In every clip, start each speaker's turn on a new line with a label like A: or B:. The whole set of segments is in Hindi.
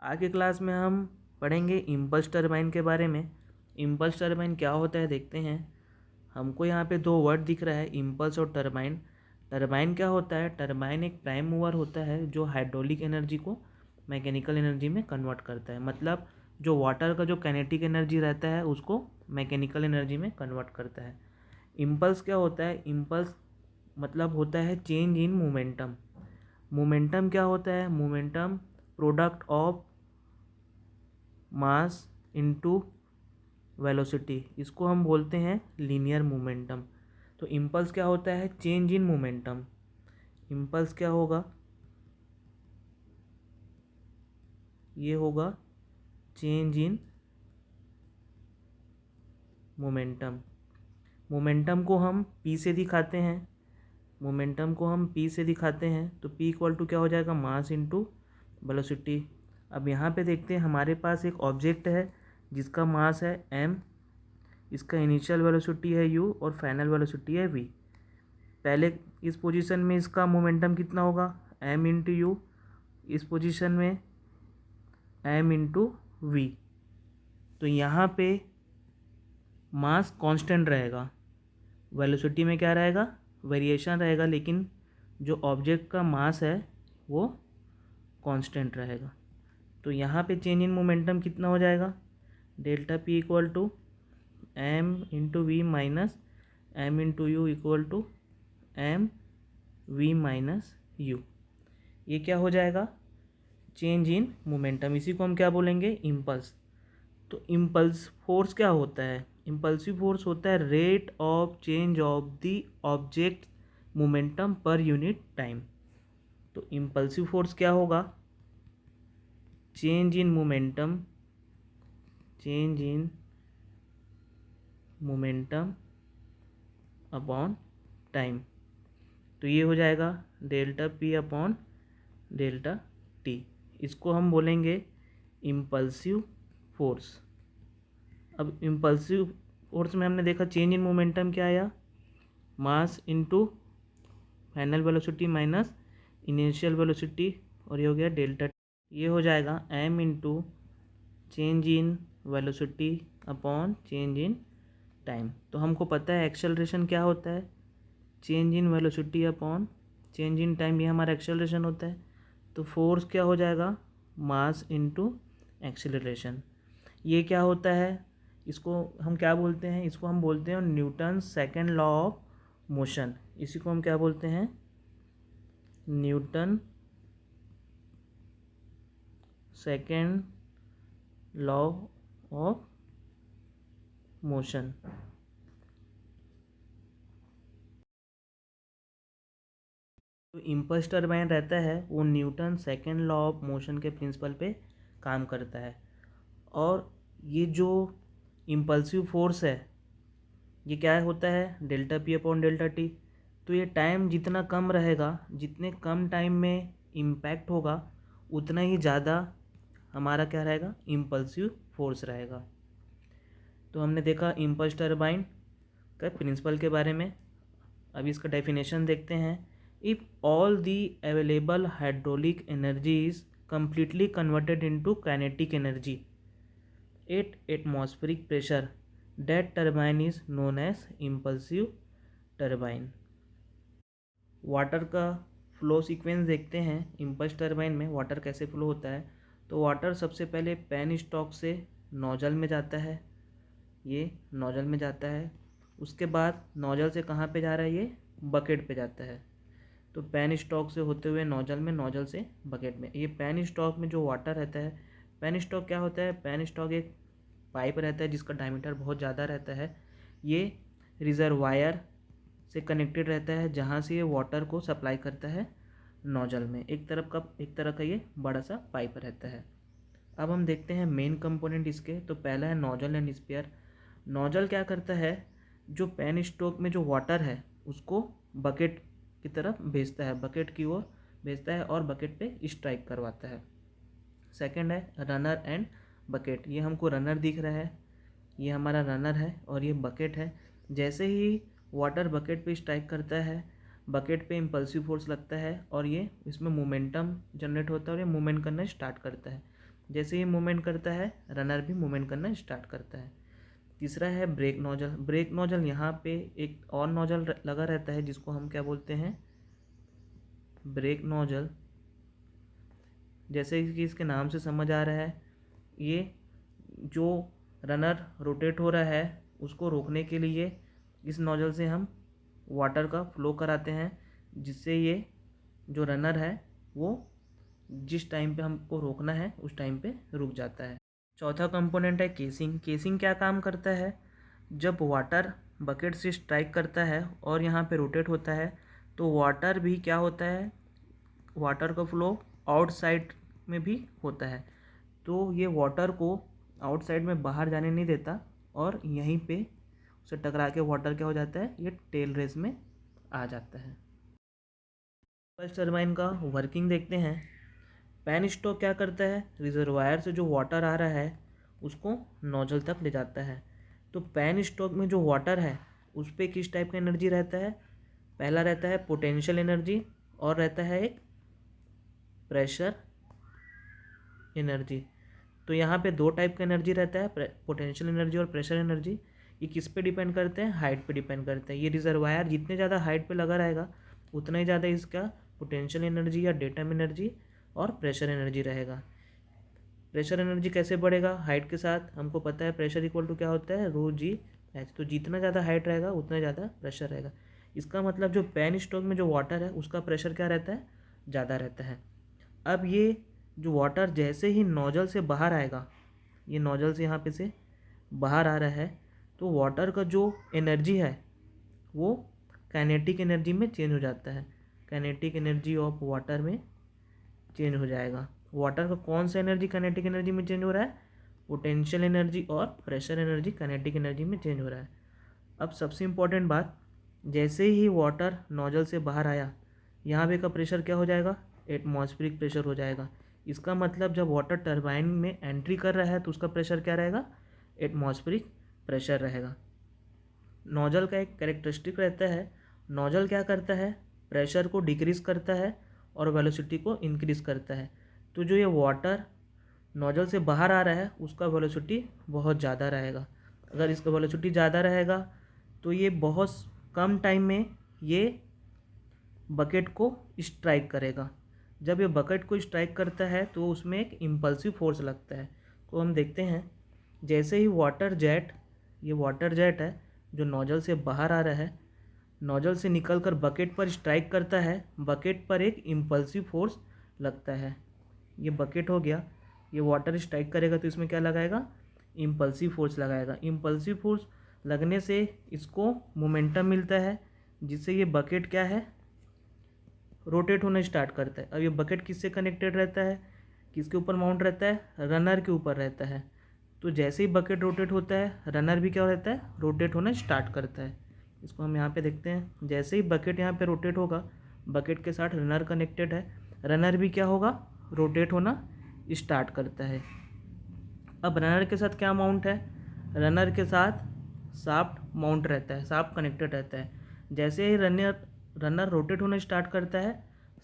A: आगे क्लास में हम पढ़ेंगे इम्पल्स टरबाइन के बारे में। इम्पल्स टरबाइन क्या होता है देखते हैं। हमको यहाँ पे दो वर्ड दिख रहा है, इम्पल्स और टरबाइन। टरबाइन क्या होता है? टरबाइन एक प्राइम मूवर होता है जो हाइड्रोलिक एनर्जी को मैकेनिकल एनर्जी में कन्वर्ट करता है। मतलब जो वाटर का जो काइनेटिक एनर्जी रहता है उसको मैकेनिकल एनर्जी में कन्वर्ट करता है। इम्पल्स क्या होता है? इम्पल्स मतलब होता है चेंज इन मोमेंटम। मोमेंटम क्या होता है? Momentum product of mass into velocity, इसको हम बोलते हैं लीनियर मोमेंटम। तो इम्पल्स क्या होता है? Change in momentum. इम्पल्स क्या होगा? ये होगा चेंज इन मोमेंटम। मोमेंटम को हम पी से दिखाते हैं। मोमेंटम को हम पी से दिखाते हैं तो पी इक्वल टू क्या हो जाएगा? Mass into velocity. अब यहाँ पे देखते हैं हमारे पास एक ऑब्जेक्ट है जिसका मास है m, इसका इनिशियल वेलोसिटी है u और फाइनल वेलोसिटी है v। पहले इस पोजीशन में इसका मोमेंटम कितना होगा? m into you. इस पोजीशन में m इंटू वी। तो यहाँ पे मास कांस्टेंट रहेगा, वेलोसिटी में क्या रहेगा? वेरिएशन रहेगा, लेकिन जो ऑब्जेक्ट का मास है वो कांस्टेंट रहेगा। तो यहाँ पे चेंज इन मोमेंटम कितना हो जाएगा? Delta P equal to M into V minus M into U equal to M V minus U. ये क्या हो जाएगा? Change in momentum. इसी को हम क्या बोलेंगे? इम्पल्स। तो इम्पल्स फोर्स क्या होता है? इम्पल्सिव फोर्स होता है rate of change of the object momentum per unit time. तो इम्पल्सिव फोर्स क्या होगा? Change in momentum, change in momentum upon time. तो ये हो जाएगा delta P upon delta T. इसको हम बोलेंगे इम्पल्सिव फोर्स। अब इम्पल्सिव फोर्स में हमने देखा चेंज इन मोमेंटम क्या आया? Mass into final velocity minus initial velocity, और ये हो गया डेल्टा। ये हो जाएगा m into change in velocity upon change in time. तो हमको पता है एक्सेलरेशन क्या होता है? Change in velocity upon change in time, ये हमारा एक्सेलरेशन होता है। तो फोर्स क्या हो जाएगा? Mass into acceleration. ये क्या होता है? इसको हम क्या बोलते हैं? इसको हम बोलते हैं Newton second law of motion. इसी को हम क्या बोलते हैं? Newton second law of motion. जो इम्पल्स टरबाइन रहता है वो Newton second law of motion के प्रिंसिपल पे काम करता है। और ये जो इम्पल्सिव फोर्स है ये क्या होता है? Delta P upon delta T. तो ये टाइम जितना कम रहेगा, जितने कम टाइम में इम्पैक्ट होगा उतना ही ज़्यादा हमारा क्या रहेगा? इम्पल्सिव फोर्स रहेगा। तो हमने देखा इम्पल्स टरबाइन का प्रिंसिपल के बारे में। अभी इसका डेफिनेशन देखते हैं। If all the available hydraulic energy is completely converted into kinetic energy at atmospheric pressure, that turbine is known as impulsive turbine। Water का फ्लो सीक्वेंस देखते हैं। इम्पल्स टरबाइन में वाटर कैसे फ्लो होता है? तो वाटर सबसे पहले पेन स्टॉक से नोजल में जाता है, ये नोजल में जाता है। उसके बाद नोजल से कहाँ पे जा रहा है? ये बकेट पे जाता है। तो पेन स्टॉक से होते हुए नोजल में, नोजल से बकेट में। ये पेन स्टॉक में जो वाटर रहता है, पेन स्टॉक क्या होता है? पेन स्टॉक एक पाइप रहता है जिसका डायमीटर बहुत ज़्यादा रहता है। ये रिजर्वायर से कनेक्टेड रहता है जहाँ से ये वाटर को सप्लाई करता है नोजल में। एक तरह का ये बड़ा सा पाइप रहता है। अब हम देखते हैं मेन कंपोनेंट इसके। तो पहला है नोजल एंड स्पेयर। नोजल क्या करता है? जो पेन स्टॉक में जो वाटर है उसको बकेट की तरफ भेजता है, बकेट की ओर भेजता है और बकेट पे स्ट्राइक करवाता है। सेकंड है रनर एंड बकेट। ये हमको रनर दिख रहा है, ये हमारा रनर है और ये बकेट है। जैसे ही वाटर बकेट पे स्ट्राइक करता है, बकेट पे इम्पल्सिव फोर्स लगता है और ये इसमें मोमेंटम जनरेट होता है और ये मूवमेंट करना स्टार्ट करता है। जैसे ही मूवमेंट करता है रनर भी मूवमेंट करना स्टार्ट करता है। तीसरा है ब्रेक नोजल। ब्रेक नोजल यहाँ पे एक और नोजल लगा रहता है जिसको हम क्या बोलते हैं, ब्रेक नोजल। जैसे कि इसके नाम से समझ आ रहा है, ये जो रनर रोटेट हो रहा है उसको रोकने के लिए इस नोजल से हम वाटर का फ्लो कराते हैं, जिससे ये जो रनर है वो जिस टाइम पे हमको रोकना है उस टाइम पे रुक जाता है। चौथा कंपोनेंट है केसिंग। केसिंग क्या काम करता है, जब वाटर बकेट से स्ट्राइक करता है और यहाँ पे रोटेट होता है तो वाटर भी क्या होता है, वाटर का फ्लो आउटसाइड में भी होता है, तो ये वाटर को आउटसाइड में बाहर जाने नहीं देता और यहीं पे उसे टकरा के वाटर क्या हो जाता है, ये टेल रेस में आ जाता है। फर्स्ट टरबाइन का वर्किंग देखते हैं। पैन स्टॉक क्या करता है, रिजर्वायर से जो वाटर आ रहा है उसको नोजल तक ले जाता है। तो पैन स्टॉक में जो वाटर है उस पर किस टाइप का एनर्जी रहता है, पहला रहता है पोटेंशियल एनर्जी और रहता है एक प्रेशर एनर्जी। तो यहाँ पे दो टाइप का एनर्जी रहता है, पोटेंशियल एनर्जी और प्रेशर एनर्जी। ये किस पे डिपेंड करते हैं, हाइट पे डिपेंड करते हैं। ये रिजर्वायर जितने ज़्यादा हाइट पे लगा रहेगा उतना ही ज़्यादा इसका पोटेंशियल एनर्जी या डेटम एनर्जी और प्रेशर एनर्जी रहेगा। प्रेशर एनर्जी कैसे बढ़ेगा, हाइट के साथ हमको पता है प्रेशर इक्वल टू क्या होता है, रो जी एच। तो जितना ज़्यादा हाइट रहेगा उतना ज़्यादा प्रेशर रहेगा। इसका मतलब जो पैन स्टॉक में जो वाटर है उसका प्रेशर क्या रहता है, ज़्यादा रहता है। अब ये जो वाटर जैसे ही नोजल से बाहर आएगा, ये नोजल से यहाँ पे से बाहर आ रहा है, तो वाटर का जो एनर्जी है वो काइनेटिक एनर्जी में चेंज हो जाता है। काइनेटिक एनर्जी ऑफ वाटर में चेंज हो जाएगा। वाटर का कौन सा एनर्जी काइनेटिक एनर्जी में चेंज हो रहा है, पोटेंशियल एनर्जी और प्रेशर एनर्जी काइनेटिक एनर्जी में चेंज हो रहा है। अब सबसे इम्पोर्टेंट बात, जैसे ही वाटर नोजल से बाहर आया यहाँ पे का प्रेशर क्या हो जाएगा, एटमॉस्फेरिक प्रेशर हो जाएगा। इसका मतलब जब वाटर टरबाइन में एंट्री कर रहा है तो उसका प्रेशर क्या रहेगा, एटमॉस्फेरिक प्रेशर रहेगा। नोजल का एक कैरेक्टरिस्टिक रहता है, नोजल क्या करता है, प्रेशर को डिक्रीज करता है और वेलोसिटी को इंक्रीज करता है। तो जो ये वाटर नोजल से बाहर आ रहा है उसका वेलोसिटी बहुत ज़्यादा रहेगा। अगर इसका वेलोसिटी ज़्यादा रहेगा तो ये बहुत कम टाइम में ये बकेट को स्ट्राइक करेगा। जब ये बकेट को स्ट्राइक करता है तो उसमें एक इम्पल्सिव फोर्स लगता है। तो हम देखते हैं, जैसे ही वाटर जेट, ये वाटर जेट है जो नोजल से बाहर आ रहा है, नोजल से निकलकर बकेट पर स्ट्राइक करता है, बकेट पर एक इम्पल्सिव फोर्स लगता है। ये बकेट हो गया, ये वाटर स्ट्राइक करेगा तो इसमें क्या लगाएगा, इम्पल्सिव फोर्स लगाएगा। इम्पल्सिव फोर्स लगने से इसको मोमेंटम मिलता है, जिससे ये बकेट क्या है, रोटेट होना स्टार्ट करता है। अब ये बकेट किससे कनेक्टेड रहता है, किसके ऊपर माउंट रहता है, रनर के ऊपर रहता है। तो जैसे ही बकेट रोटेट होता है रनर भी क्या रहता है, रोटेट होना स्टार्ट करता है। इसको हम यहाँ पे देखते हैं, जैसे ही बकेट यहाँ पे रोटेट होगा, बकेट के साथ रनर कनेक्टेड है, रनर भी क्या होगा, रोटेट होना स्टार्ट करता है। अब रनर के साथ क्या माउंट है, रनर के साथ शाफ्ट माउंट रहता है, शाफ्ट कनेक्टेड रहता है। जैसे ही रनर रोटेट होना स्टार्ट करता है,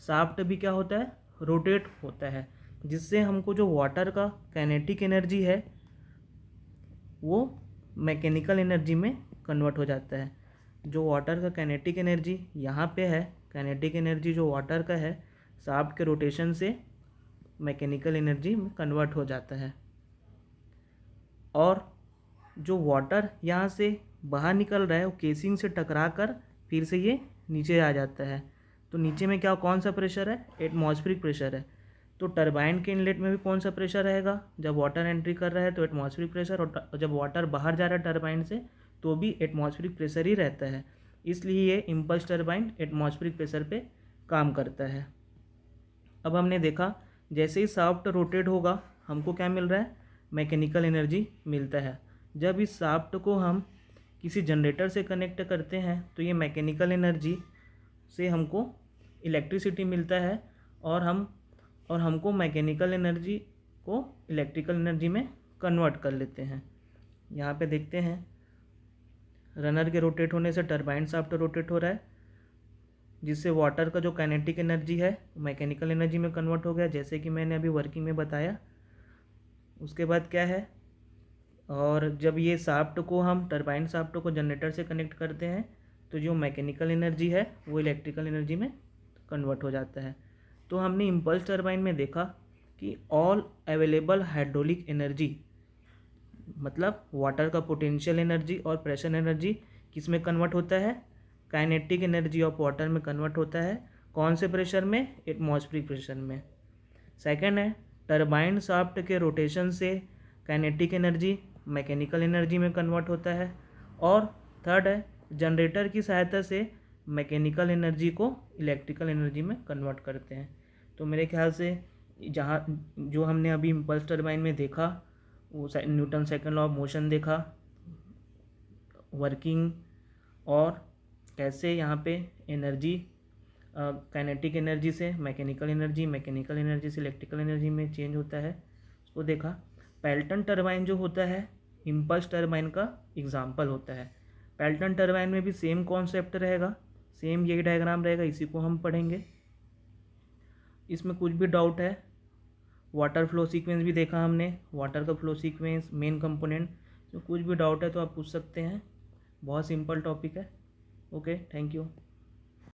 A: शाफ्ट भी क्या होता है, रोटेट होता है, जिससे हमको जो वाटर का काइनेटिक एनर्जी है वो मैकेनिकल एनर्जी में कन्वर्ट हो जाता है। जो वाटर का काइनेटिक एनर्जी यहाँ पे है, काइनेटिक एनर्जी जो वाटर का है शाफ्ट के रोटेशन से मैकेनिकल एनर्जी में कन्वर्ट हो जाता है। और जो वाटर यहाँ से बाहर निकल रहा है वो केसिंग से टकरा कर फिर से ये नीचे आ जाता है। तो नीचे में क्या, कौन सा प्रेशर है, एटमॉस्फेरिक प्रेशर है। तो टरबाइन के इनलेट में भी कौन सा प्रेशर रहेगा, जब वाटर एंट्री कर रहा है तो एटमॉस्फेरिक प्रेशर, और जब वाटर बाहर जा रहा है टरबाइन से तो भी एटमॉस्फेरिक प्रेशर ही रहता है। इसलिए ये इम्पल्स टरबाइन एटमॉस्फेरिक प्रेशर पे काम करता है। अब हमने देखा, जैसे ही शाफ्ट रोटेट होगा हमको क्या मिल रहा है, मैकेनिकल एनर्जी मिलता है। जब इस शाफ्ट को हम किसी जनरेटर से कनेक्ट करते हैं तो ये मैकेनिकल एनर्जी से हमको इलेक्ट्रिसिटी मिलता है, और हमको मैकेनिकल एनर्जी को इलेक्ट्रिकल एनर्जी में कन्वर्ट कर लेते हैं। यहाँ पे देखते हैं, रनर के रोटेट होने से टरबाइन शाफ्ट रोटेट हो रहा है, जिससे वाटर का जो काइनेटिक एनर्जी है मैकेनिकल एनर्जी में कन्वर्ट हो गया, जैसे कि मैंने अभी वर्किंग में बताया। उसके बाद क्या है, और जब ये शाफ्ट को हम टरबाइन शाफ्ट को जनरेटर से कनेक्ट करते हैं तो जो मैकेनिकल एनर्जी है वो इलेक्ट्रिकल एनर्जी में कन्वर्ट हो जाता है। तो हमने इम्पल्स टरबाइन में देखा कि ऑल अवेलेबल हाइड्रोलिक एनर्जी, मतलब वाटर का पोटेंशियल एनर्जी और प्रेशर एनर्जी किस में कन्वर्ट होता है, काइनेटिक एनर्जी ऑफ वाटर में कन्वर्ट होता है। कौन से प्रेशर में, एटमॉस्फेरिक प्रेशर में। सेकंड है टरबाइन शाफ्ट के रोटेशन से काइनेटिक एनर्जी मैकेनिकल एनर्जी में कन्वर्ट होता है। और थर्ड है जनरेटर की सहायता से मैकेनिकल एनर्जी को इलेक्ट्रिकल एनर्जी में कन्वर्ट करते हैं। तो मेरे ख्याल से जहाँ जो हमने अभी इम्पल्स टरबाइन में देखा वो Newton second law of motion देखा, वर्किंग और कैसे यहाँ पे एनर्जी काइनेटिक एनर्जी से मैकेनिकल एनर्जी, मैकेनिकल एनर्जी से इलेक्ट्रिकल एनर्जी में चेंज होता है, उसको देखा। पेल्टन टरबाइन जो होता है इम्पल्स टरबाइन का एग्जाम्पल होता है। पेल्टन टरबाइन में भी सेम कॉन्सेप्ट रहेगा, सेम यही डायग्राम रहेगा, इसी को हम पढ़ेंगे। इसमें कुछ भी डाउट है, वाटर फ्लो सीक्वेंस भी देखा हमने, वाटर का फ्लो सीक्वेंस मेन कंपोनेंट, तो कुछ भी डाउट है तो आप पूछ सकते हैं। बहुत सिंपल टॉपिक है। Okay, thank you.